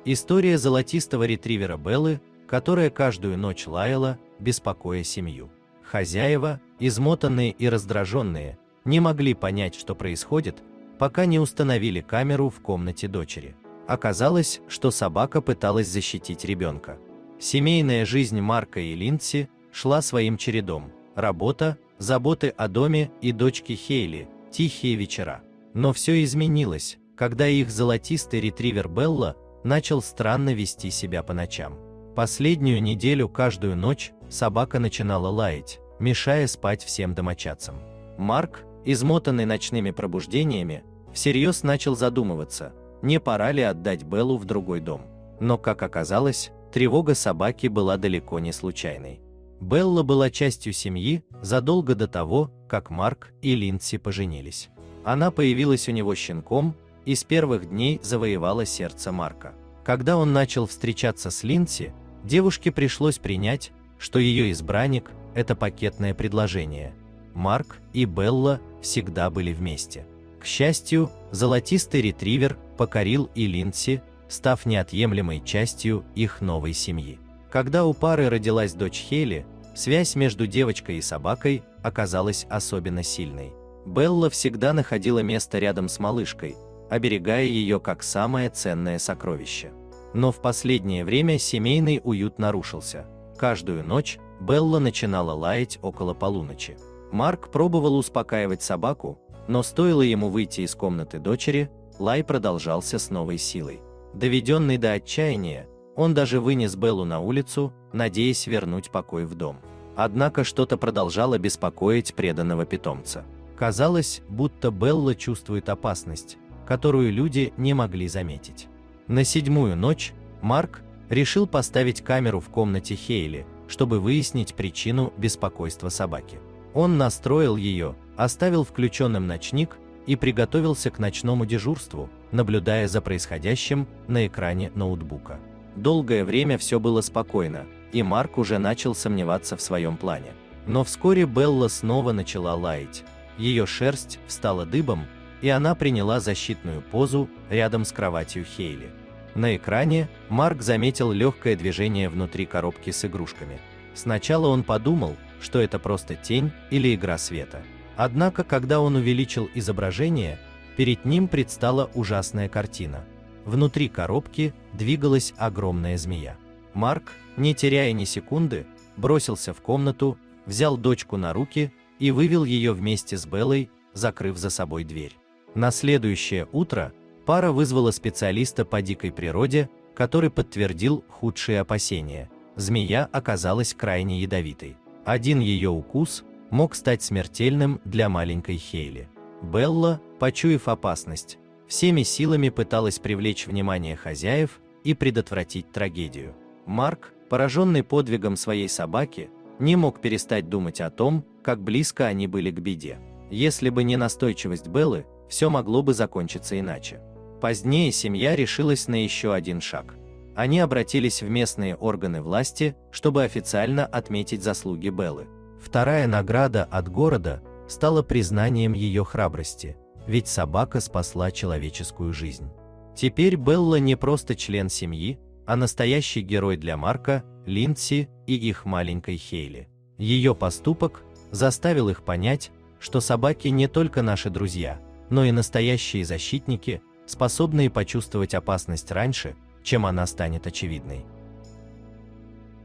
История золотистого ретривера Беллы, которая каждую ночь лаяла, беспокоя семью. Хозяева, измотанные и раздраженные, не могли понять, что происходит, пока не установили камеру в комнате дочери. Оказалось, что собака пыталась защитить ребенка. Семейная жизнь Марка и Линдси шла своим чередом. Работа, заботы о доме и дочке Хейли, тихие вечера. Но все изменилось, когда их золотистый ретривер Белла начал странно вести себя по ночам. Последнюю неделю каждую ночь собака начинала лаять, мешая спать всем домочадцам. Марк, измотанный ночными пробуждениями, всерьез начал задумываться, не пора ли отдать Беллу в другой дом. Но, как оказалось, тревога собаки была далеко не случайной. Белла была частью семьи задолго до того, как Марк и Линдси поженились. Она появилась у него щенком и с первых дней завоевала сердце Марка. Когда он начал встречаться с Линдси, девушке пришлось принять, что ее избранник – это пакетное предложение. Марк и Белла всегда были вместе. К счастью, золотистый ретривер покорил и Линдси, став неотъемлемой частью их новой семьи. Когда у пары родилась дочь Хейли, связь между девочкой и собакой оказалась особенно сильной. Белла всегда находила место рядом с малышкой, оберегая ее как самое ценное сокровище. Но в последнее время семейный уют нарушился. Каждую ночь Белла начинала лаять около полуночи. Марк пробовал успокаивать собаку, но стоило ему выйти из комнаты дочери, лай продолжался с новой силой. Доведенный до отчаяния, он даже вынес Беллу на улицу, надеясь вернуть покой в дом. Однако что-то продолжало беспокоить преданного питомца. Казалось, будто Белла чувствует опасность, которую люди не могли заметить. На 7-ю ночь Марк решил поставить камеру в комнате Хейли, чтобы выяснить причину беспокойства собаки. Он настроил ее, оставил включенным ночник и приготовился к ночному дежурству, наблюдая за происходящим на экране ноутбука. Долгое время все было спокойно, и Марк уже начал сомневаться в своем плане. Но вскоре Белла снова начала лаять. Ее шерсть встала дыбом, и она приняла защитную позу рядом с кроватью Хейли. На экране Марк заметил легкое движение внутри коробки с игрушками. Сначала он подумал, что это просто тень или игра света. Однако, когда он увеличил изображение, перед ним предстала ужасная картина. Внутри коробки двигалась огромная змея. Марк, не теряя ни секунды, бросился в комнату, взял дочку на руки и вывел ее вместе с Беллой, закрыв за собой дверь. На следующее утро пара вызвала специалиста по дикой природе, который подтвердил худшие опасения. Змея оказалась крайне ядовитой. Один ее укус мог стать смертельным для маленькой Хейли. Белла, почуяв опасность, всеми силами пыталась привлечь внимание хозяев и предотвратить трагедию. Марк, пораженный подвигом своей собаки, не мог перестать думать о том, как близко они были к беде. Если бы не настойчивость Беллы, все могло бы закончиться иначе. Позднее семья решилась на еще один шаг. Они обратились в местные органы власти, чтобы официально отметить заслуги Беллы. Вторая награда от города стала признанием ее храбрости, ведь собака спасла человеческую жизнь. Теперь Белла не просто член семьи, а настоящий герой для Марка, Линдси и их маленькой Хейли. Ее поступок заставил их понять, что собаки не только наши друзья, но и настоящие защитники, способные почувствовать опасность раньше, чем она станет очевидной.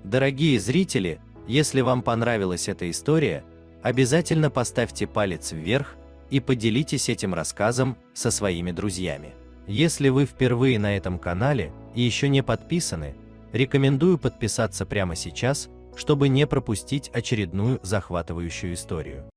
Дорогие зрители, если вам понравилась эта история, обязательно поставьте палец вверх и поделитесь этим рассказом со своими друзьями. Если вы впервые на этом канале и еще не подписаны, рекомендую подписаться прямо сейчас, чтобы не пропустить очередную захватывающую историю.